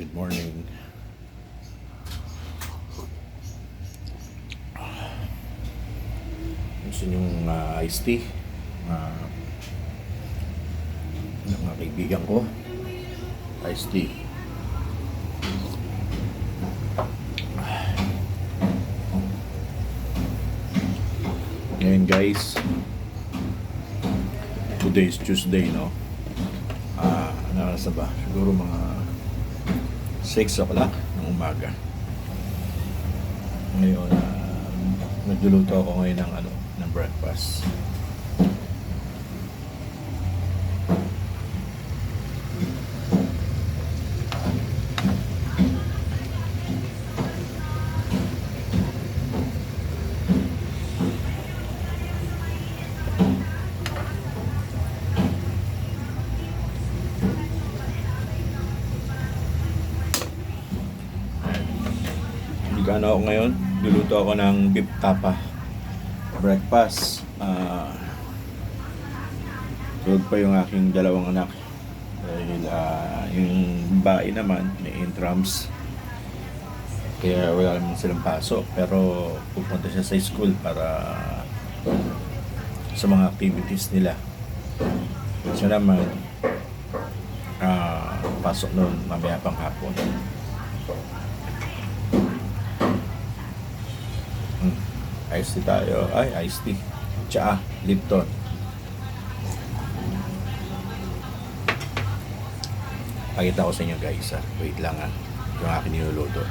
Good morning. Gusto yung iced tea ng mga kaibigan ko. Iced tea. Ngayon guys, today is Tuesday, no? Ano oras na ba? Siguro mga 6 o'clock ng umaga. Ngayon, nagluluto ako ngayon ng breakfast. Ano ako ngayon? Luluto ako ng beef tapa breakfast. Tulog pa yung aking dalawang anak dahil yung babae naman may intrams, kaya wala naman silang pasok, pero pupunta siya sa school para sa mga activities nila. Siya naman pasok noon mamaya pang hapon. Iced tea tayo. Iced tea. Tsaa, Lipton. Pakita ko sa inyo guys. Wait lang yung aking niluluto.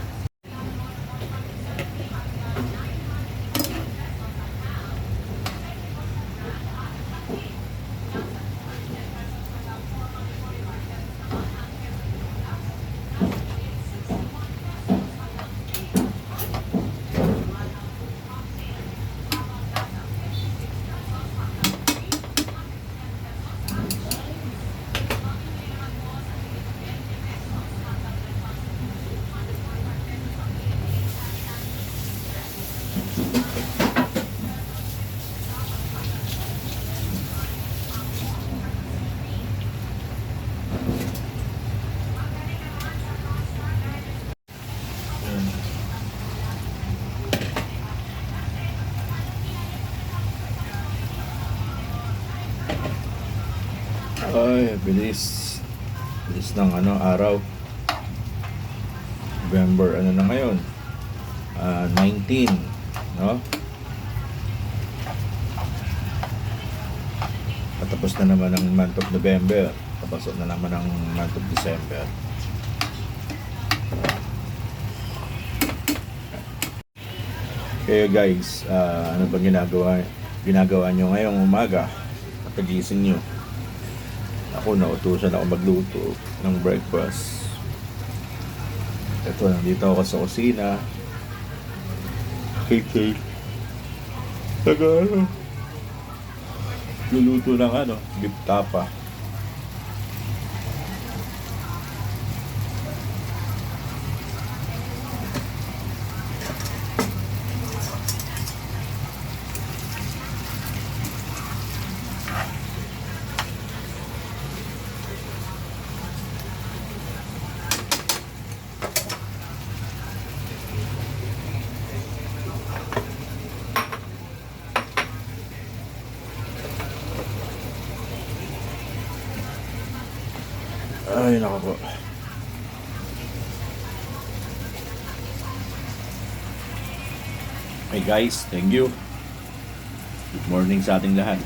Ay, bilis ng araw. November na ngayon, 19, no? Patapos na naman ang month of November, tapos na naman ang month of December. Kaya guys, ano ba ginagawa nyo ngayong umaga pagkagising nyo? Ako, nautusan ako magluto ng breakfast. Ito, nandito ako sa kusina. Kitchen. Luluto ng beef tapa. Ay, nako po. Hey guys, thank you. Good morning sa ating lahat.